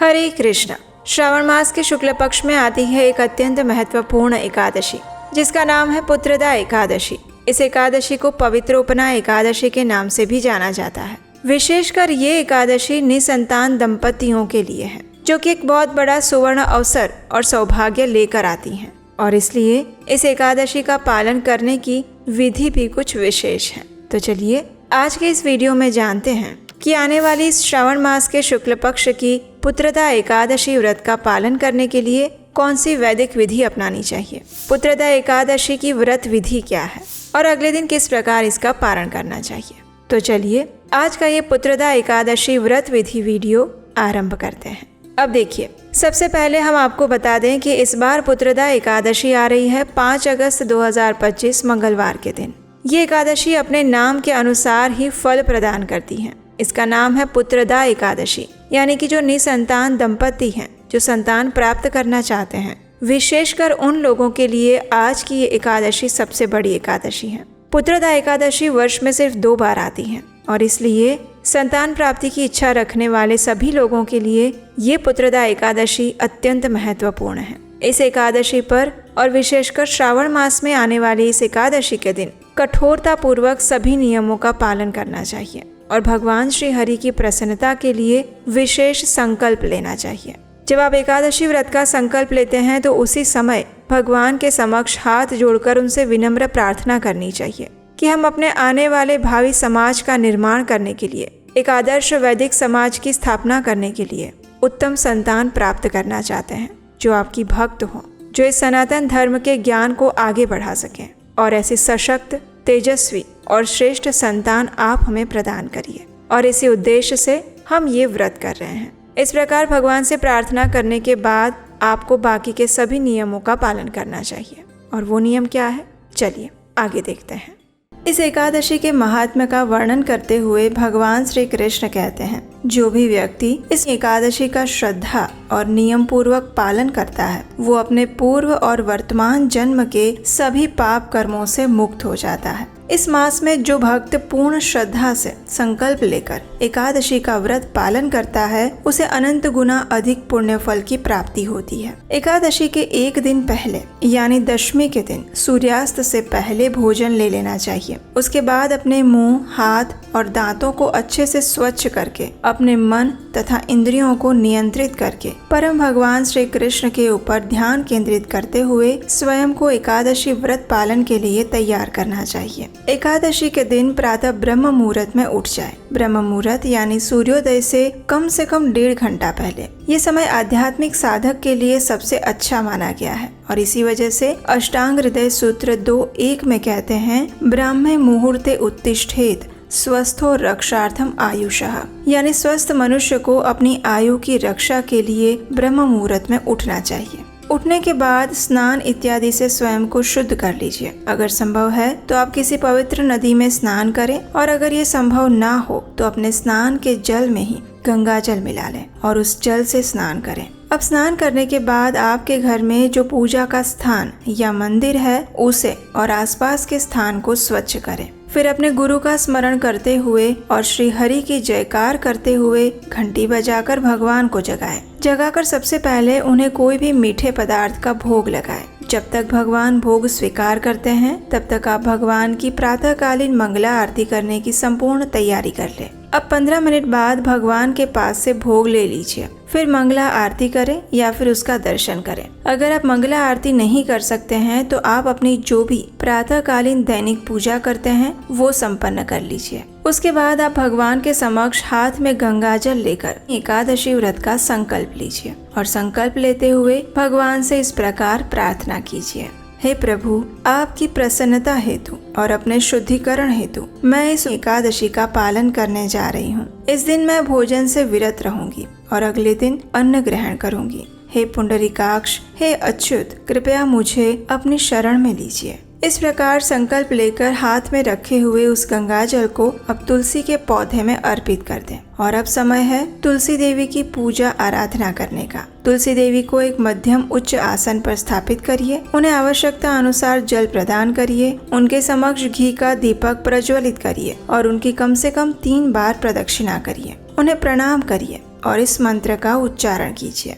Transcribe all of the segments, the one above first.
हरे कृष्ण। श्रावण मास के शुक्ल पक्ष में आती है एक अत्यंत महत्वपूर्ण एकादशी जिसका नाम है पुत्रदा एकादशी। इस एकादशी को पवित्रोपना एकादशी के नाम से भी जाना जाता है। विशेषकर ये एकादशी निसंतान दंपतियों के लिए है, जो कि एक बहुत बड़ा सुवर्ण अवसर और सौभाग्य लेकर आती है, और इसलिए इस एकादशी का पालन करने की विधि भी कुछ विशेष है। तो चलिए आज के इस वीडियो में जानते हैं कि आने वाली श्रावण मास के शुक्ल पक्ष की पुत्रदा एकादशी व्रत का पालन करने के लिए कौन सी वैदिक विधि अपनानी चाहिए, पुत्रदा एकादशी की व्रत विधि क्या है और अगले दिन किस प्रकार इसका पारण करना चाहिए। तो चलिए आज का ये पुत्रदा एकादशी व्रत विधि वीडियो आरंभ करते हैं। अब देखिए, सबसे पहले हम आपको बता दें कि इस बार पुत्रदा एकादशी आ रही है 5 अगस्त 2025 मंगलवार के दिन। ये एकादशी अपने नाम के अनुसार ही फल प्रदान करती है। इसका नाम है पुत्रदा एकादशी, यानी कि जो निसंतान दंपति हैं, जो संतान प्राप्त करना चाहते हैं, विशेषकर उन लोगों के लिए आज की ये एकादशी सबसे बड़ी एकादशी है। पुत्रदा एकादशी वर्ष में सिर्फ 2 बार आती है और इसलिए संतान प्राप्ति की इच्छा रखने वाले सभी लोगों के लिए ये पुत्रदा एकादशी अत्यंत महत्वपूर्ण है। इस एकादशी पर और विशेषकर श्रावण मास में आने वाली इस एकादशी के दिन कठोरता पूर्वक सभी नियमों का पालन करना चाहिए और भगवान श्री हरि की प्रसन्नता के लिए विशेष संकल्प लेना चाहिए। जब आप एकादशी व्रत का संकल्प लेते हैं तो उसी समय भगवान के समक्ष हाथ जोड़कर उनसे विनम्र प्रार्थना करनी चाहिए कि हम अपने आने वाले भावी समाज का निर्माण करने के लिए, एक आदर्श वैदिक समाज की स्थापना करने के लिए उत्तम संतान प्राप्त करना चाहते हैं, जो आपकी भक्त हो, जो इस सनातन धर्म के ज्ञान को आगे बढ़ा सकें, और ऐसी सशक्त, तेजस्वी और श्रेष्ठ संतान आप हमें प्रदान करिए। और इसी उद्देश्य से हम ये व्रत कर रहे हैं। इस प्रकार भगवान से प्रार्थना करने के बाद आपको बाकी के सभी नियमों का पालन करना चाहिए। और वो नियम क्या है, चलिए आगे देखते हैं। इस एकादशी के महात्म्य का वर्णन करते हुए भगवान श्री कृष्ण कहते हैं, जो भी व्यक्ति इस एकादशी का श्रद्धा और नियम पूर्वक पालन करता है, वो अपने पूर्व और वर्तमान जन्म के सभी पाप कर्मों से मुक्त हो जाता है। इस मास में जो भक्त पूर्ण श्रद्धा से संकल्प लेकर एकादशी का व्रत पालन करता है, उसे अनंत गुना अधिक पुण्य फल की प्राप्ति होती है। एकादशी के एक दिन पहले यानी दशमी के दिन सूर्यास्त से पहले भोजन ले लेना चाहिए। उसके बाद अपने मुंह, हाथ और दांतों को अच्छे से स्वच्छ करके अपने मन तथा इंद्रियों को नियंत्रित करके परम भगवान श्री कृष्ण के ऊपर ध्यान केंद्रित करते हुए स्वयं को एकादशी व्रत पालन के लिए तैयार करना चाहिए। एकादशी के दिन प्रातः ब्रह्म मुहूर्त में उठ जाए। ब्रह्म मुहूर्त यानी सूर्योदय से कम 1.5 घंटा पहले। ये समय आध्यात्मिक साधक के लिए सबसे अच्छा माना गया है और इसी वजह से अष्टांग हृदय सूत्र 2.1 में कहते हैं, ब्राह्मे मुहूर्ते उत्तिष्ठेत स्वस्थो रक्षार्थम आयुषः, यानी स्वस्थ मनुष्य को अपनी आयु की रक्षा के लिए ब्रह्म मुहूर्त में उठना चाहिए। उठने के बाद स्नान इत्यादि से स्वयं को शुद्ध कर लीजिए। अगर संभव है तो आप किसी पवित्र नदी में स्नान करें, और अगर ये संभव ना हो तो अपने स्नान के जल में ही गंगा जल मिला लें और उस जल से स्नान करें। अब स्नान करने के बाद आपके घर में जो पूजा का स्थान या मंदिर है, उसे और आसपास के स्थान को स्वच्छ करें। फिर अपने गुरु का स्मरण करते हुए और श्री हरि की जयकार करते हुए घंटी बजाकर भगवान को जगाकर सबसे पहले उन्हें कोई भी मीठे पदार्थ का भोग लगाएं। जब तक भगवान भोग स्वीकार करते हैं, तब तक आप भगवान की प्रातःकालीन मंगला आरती करने की संपूर्ण तैयारी कर लें। अब 15 मिनट बाद भगवान के पास से भोग ले लीजिए। फिर मंगला आरती करें या फिर उसका दर्शन करें। अगर आप मंगला आरती नहीं कर सकते हैं तो आप अपनी जो भी प्रातःकालीन दैनिक पूजा करते हैं वो संपन्न कर लीजिए। उसके बाद आप भगवान के समक्ष हाथ में गंगा जल लेकर एकादशी व्रत का संकल्प लीजिए और संकल्प लेते हुए भगवान से इस प्रकार प्रार्थना कीजिए, हे प्रभु, आपकी प्रसन्नता हेतु और अपने शुद्धिकरण हेतु मैं इस एकादशी का पालन करने जा रही हूँ। इस दिन मैं भोजन से विरत रहूंगी और अगले दिन अन्न ग्रहण करूंगी। हे पुंडरीकाक्ष, हे अच्युत, कृपया मुझे अपनी शरण में लीजिए। इस प्रकार संकल्प लेकर हाथ में रखे हुए उस गंगा जल को अब तुलसी के पौधे में अर्पित कर दें। और अब समय है तुलसी देवी की पूजा आराधना करने का। तुलसी देवी को एक मध्यम उच्च आसन पर स्थापित करिए। उन्हें आवश्यकता अनुसार जल प्रदान करिए। उनके समक्ष घी का दीपक प्रज्वलित करिए और उनकी कम से कम 3 बार प्रदक्षिणा करिए। उन्हें प्रणाम करिए और इस मंत्र का उच्चारण कीजिए।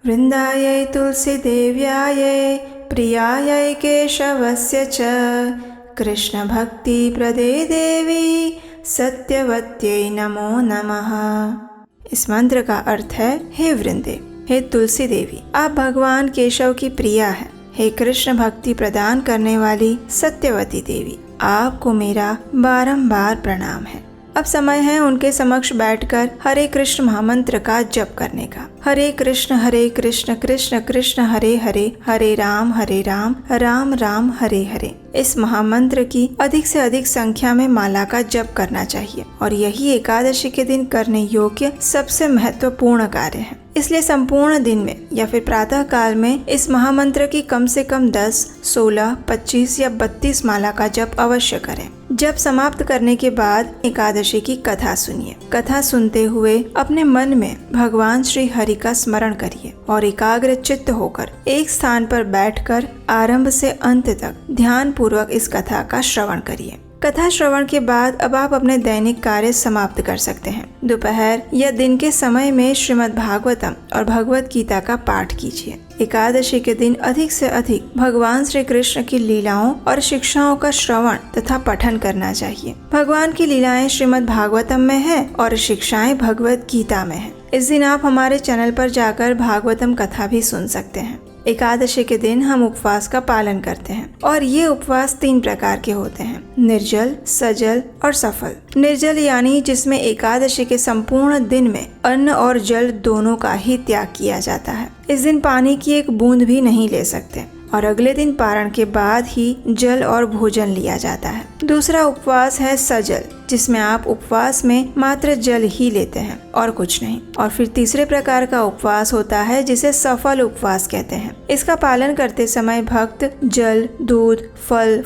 वृंदायै तुलसी देव्यायै प्रियायै केशवस्य च कृष्ण भक्ति प्रदे देवी सत्यवत्यै नमो नमः। इस मंत्र का अर्थ है, हे वृंदे, हे तुलसी देवी, आप भगवान केशव की प्रिया है। हे कृष्ण भक्ति प्रदान करने वाली सत्यवती देवी, आपको मेरा बारंबार प्रणाम है। अब समय है उनके समक्ष बैठकर हरे कृष्ण महामंत्र का जप करने का। हरे कृष्ण कृष्ण कृष्ण हरे हरे, हरे राम राम राम हरे हरे। इस महामंत्र की अधिक से अधिक संख्या में माला का जप करना चाहिए और यही एकादशी के दिन करने योग्य सबसे महत्वपूर्ण कार्य है। इसलिए संपूर्ण दिन में या फिर प्रातः काल में इस महामंत्र की कम से कम 10, 16, 25 या 32 माला का जप अवश्य करें। जप समाप्त करने के बाद एकादशी की कथा सुनिए। कथा सुनते हुए अपने मन में भगवान श्री हरि का स्मरण करिए और एकाग्र चित्त होकर एक स्थान पर बैठकर आरंभ से अंत तक ध्यान पूर्वक इस कथा का श्रवण करिए। कथा श्रवण के बाद अब आप अपने दैनिक कार्य समाप्त कर सकते हैं। दोपहर या दिन के समय में श्रीमद् भागवतम और भगवत गीता का पाठ कीजिए। एकादशी के दिन अधिक से अधिक भगवान श्री कृष्ण की लीलाओं और शिक्षाओं का श्रवण तथा पठन करना चाहिए। भगवान की लीलाएं श्रीमद् भागवतम में है और शिक्षाएं भगवत गीता में है। इस दिन आप हमारे चैनल पर जाकर भागवतम कथा भी सुन सकते हैं। एकादशी के दिन हम उपवास का पालन करते हैं और ये उपवास 3 प्रकार के होते हैं, निर्जल, सजल और सफल। निर्जल यानी जिसमें एकादशी के संपूर्ण दिन में अन्न और जल दोनों का ही त्याग किया जाता है। इस दिन पानी की एक बूंद भी नहीं ले सकते और अगले दिन पारण के बाद ही जल और भोजन लिया जाता है। दूसरा उपवास है सजल, जिसमें आप उपवास में मात्र जल ही लेते हैं और कुछ नहीं। और फिर तीसरे प्रकार का उपवास होता है जिसे सफल उपवास कहते हैं। इसका पालन करते समय भक्त जल, दूध,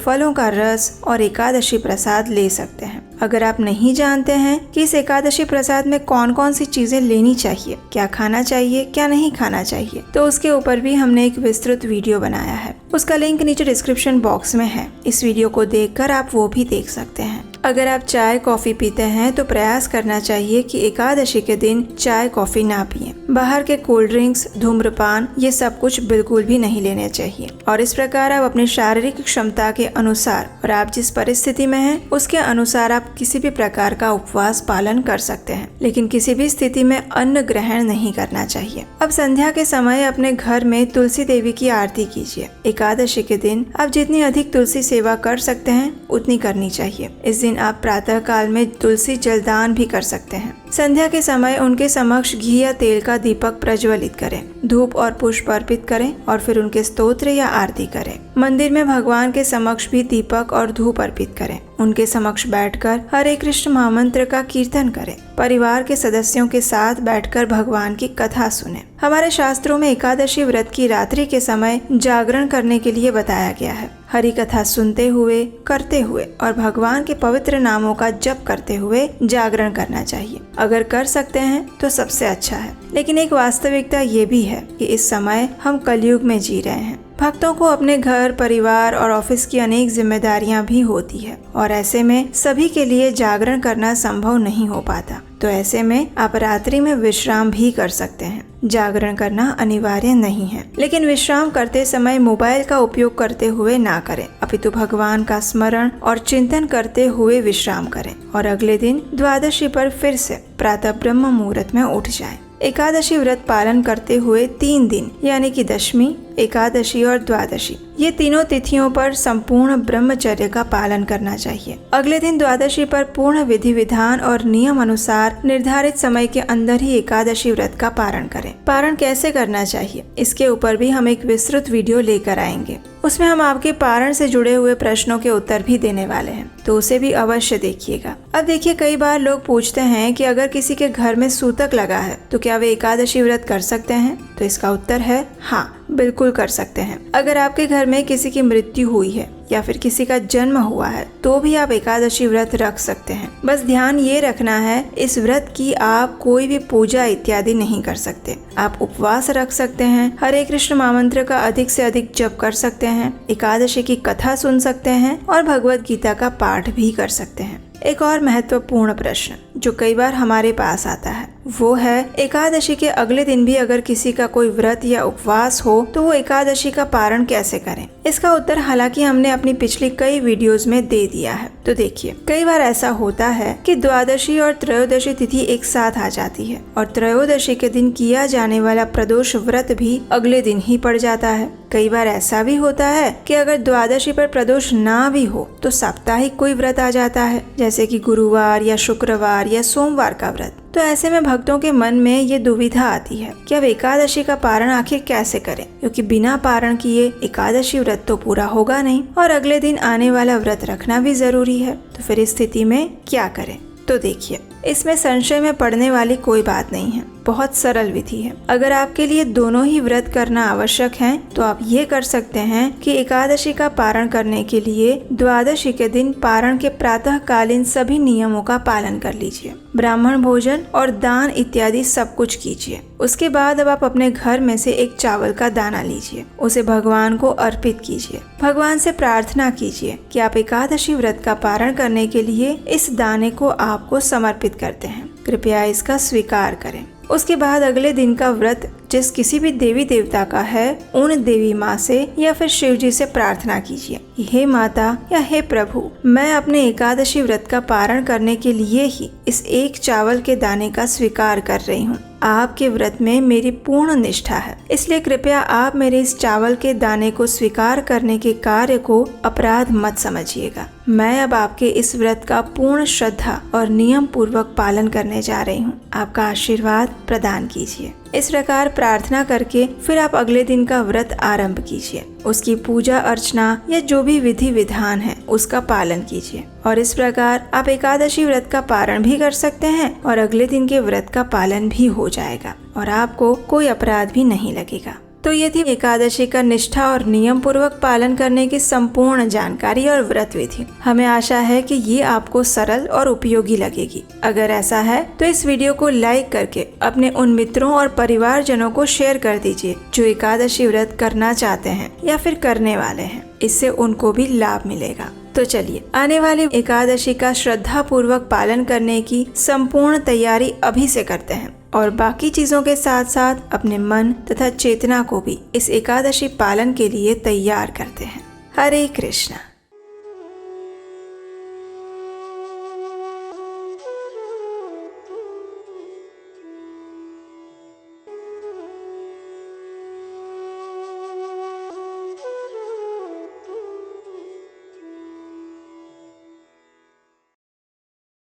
फलों का रस और एकादशी प्रसाद ले सकते हैं। अगर आप नहीं जानते हैं कि इस एकादशी प्रसाद में कौन कौन सी चीजें लेनी चाहिए, क्या खाना चाहिए, क्या नहीं खाना चाहिए, तो उसके ऊपर भी हमने एक विस्तृत वीडियो बनाया है। उसका लिंक नीचे डिस्क्रिप्शन बॉक्स में है। इस वीडियो को देखकर आप वो भी देख सकते हैं। अगर आप चाय कॉफी पीते हैं तो प्रयास करना चाहिए कि एकादशी के दिन चाय कॉफी ना पिएं। बाहर के कोल्ड ड्रिंक्स, धूम्रपान, ये सब कुछ बिल्कुल भी नहीं लेने चाहिए। और इस प्रकार आप अपनी शारीरिक क्षमता के अनुसार और आप जिस परिस्थिति में हैं उसके अनुसार आप किसी भी प्रकार का उपवास पालन कर सकते हैं, लेकिन किसी भी स्थिति में अन्न ग्रहण नहीं करना चाहिए। अब संध्या के समय अपने घर में तुलसी देवी की आरती कीजिए। एकादशी के दिन आप जितनी अधिक तुलसी सेवा कर सकते हैं उतनी करनी चाहिए। इस दिन आप प्रातः काल में तुलसी जलदान भी कर सकते हैं। संध्या के समय उनके समक्ष घी या तेल का दीपक प्रज्वलित करें, धूप और पुष्प अर्पित करें और फिर उनके स्तोत्र या आरती करें। मंदिर में भगवान के समक्ष भी दीपक और धूप अर्पित करें। उनके समक्ष बैठकर हरे कृष्ण महामंत्र का कीर्तन करें। परिवार के सदस्यों के साथ बैठकर भगवान की कथा सुनें। हमारे शास्त्रों में एकादशी व्रत की रात्रि के समय जागरण करने के लिए बताया गया है। हरि कथा सुनते हुए, करते हुए और भगवान के पवित्र नामों का जप करते हुए जागरण करना चाहिए। अगर कर सकते हैं तो सबसे अच्छा है, लेकिन एक वास्तविकता ये भी है कि इस समय हम कलयुग में जी रहे हैं। भक्तों को अपने घर, परिवार और ऑफिस की अनेक जिम्मेदारियां भी होती है और ऐसे में सभी के लिए जागरण करना संभव नहीं हो पाता। तो ऐसे में आप रात्रि में विश्राम भी कर सकते हैं। जागरण करना अनिवार्य नहीं है, लेकिन विश्राम करते समय मोबाइल का उपयोग करते हुए ना करें, अपितु भगवान का स्मरण और चिंतन करते हुए विश्राम करें और अगले दिन द्वादशी पर फिर से प्रातः ब्रह्म मुहूर्त में उठ जाएं। एकादशी व्रत पालन करते हुए 3 दिन यानी कि दशमी, एकादशी और द्वादशी, ये तीनों तिथियों पर संपूर्ण ब्रह्मचर्य का पालन करना चाहिए। अगले दिन द्वादशी पर पूर्ण विधि विधान और नियम अनुसार निर्धारित समय के अंदर ही एकादशी व्रत का पारण करें। पारण कैसे करना चाहिए इसके ऊपर भी हम एक विस्तृत वीडियो लेकर आएंगे। उसमें हम आपके पारण से जुड़े हुए प्रश्नों के उत्तर भी देने वाले हैं, तो उसे भी अवश्य देखिएगा। अब देखिए, कई बार लोग पूछते हैं कि अगर किसी के घर में सूतक लगा है तो क्या वे एकादशी व्रत कर सकते हैं? तो इसका उत्तर है हाँ, बिल्कुल कर सकते हैं। अगर आपके घर में किसी की मृत्यु हुई है या फिर किसी का जन्म हुआ है तो भी आप एकादशी व्रत रख सकते हैं। बस ध्यान ये रखना है, इस व्रत की आप कोई भी पूजा इत्यादि नहीं कर सकते। आप उपवास रख सकते हैं, हरे कृष्ण महामंत्र का अधिक से अधिक जप कर सकते हैं, एकादशी की कथा सुन सकते हैं और भगवत गीता का पाठ भी कर सकते हैं। एक और महत्वपूर्ण प्रश्न जो कई बार हमारे पास आता है वो है एकादशी के अगले दिन भी अगर किसी का कोई व्रत या उपवास हो तो वो एकादशी का पारण कैसे करें। इसका उत्तर हालांकि हमने अपनी पिछली कई वीडियोस में दे दिया है। तो देखिए, कई बार ऐसा होता है कि द्वादशी और त्रयोदशी तिथि एक साथ आ जाती है और त्रयोदशी के दिन किया जाने वाला प्रदोष व्रत भी अगले दिन ही पड़ जाता है। कई बार ऐसा भी होता है कि अगर द्वादशी पर प्रदोष ना भी हो तो साप्ताहिक कोई व्रत आ जाता है, जैसे कि गुरुवार या शुक्रवार या सोमवार का व्रत। तो ऐसे में भक्तों के मन में ये दुविधा आती है कि अब एकादशी का पारण आखिर कैसे करें, क्योंकि बिना पारण किए एकादशी व्रत तो पूरा होगा नहीं और अगले दिन आने वाला व्रत रखना भी जरूरी है। तो फिर इस स्थिति में क्या करें? तो देखिए, इसमें संशय में पड़ने वाली कोई बात नहीं है, बहुत सरल विधि है। अगर आपके लिए दोनों ही व्रत करना आवश्यक है तो आप ये कर सकते हैं कि एकादशी का पारण करने के लिए द्वादशी के दिन पारण के प्रातः कालीन सभी नियमों का पालन कर लीजिए। ब्राह्मण भोजन और दान इत्यादि सब कुछ कीजिए। उसके बाद अब आप अपने घर में से एक चावल का दाना लीजिए, उसे भगवान को अर्पित कीजिए। भगवान से प्रार्थना कीजिए कि आप एकादशी व्रत का पारण करने के लिए इस दाने को आपको समर्पित करते हैं, कृपया इसका स्वीकार करें। उसके बाद अगले दिन का व्रत जिस किसी भी देवी देवता का है उन देवी माँ से या फिर शिव जी से प्रार्थना कीजिए, हे माता या हे प्रभु, मैं अपने एकादशी व्रत का पारण करने के लिए ही इस एक चावल के दाने का स्वीकार कर रही हूँ। आपके व्रत में मेरी पूर्ण निष्ठा है, इसलिए कृपया आप मेरे इस चावल के दाने को स्वीकार करने के कार्य को अपराध मत समझिएगा। मैं अब आपके इस व्रत का पूर्ण श्रद्धा और नियम पूर्वक पालन करने जा रही हूँ। आपका आशीर्वाद प्रदान कीजिए। इस प्रकार प्रार्थना करके फिर आप अगले दिन का व्रत आरंभ कीजिए। उसकी पूजा अर्चना या जो भी विधि विधान है उसका पालन कीजिए और इस प्रकार आप एकादशी व्रत का पारण भी कर सकते हैं और अगले दिन के व्रत का पालन भी हो जाएगा और आपको कोई अपराध भी नहीं लगेगा। तो ये थी एकादशी का निष्ठा और नियम पूर्वक पालन करने की संपूर्ण जानकारी और व्रत विधि। हमें आशा है कि ये आपको सरल और उपयोगी लगेगी। अगर ऐसा है तो इस वीडियो को लाइक करके अपने उन मित्रों और परिवारजनों को शेयर कर दीजिए जो एकादशी व्रत करना चाहते हैं या फिर करने वाले हैं। इससे उनको भी लाभ मिलेगा। तो चलिए, आने वाली एकादशी का श्रद्धा पूर्वक पालन करने की संपूर्ण तैयारी अभी से करते हैं और बाकी चीजों के साथ साथ अपने मन तथा चेतना को भी इस एकादशी पालन के लिए तैयार करते हैं। हरे कृष्णा।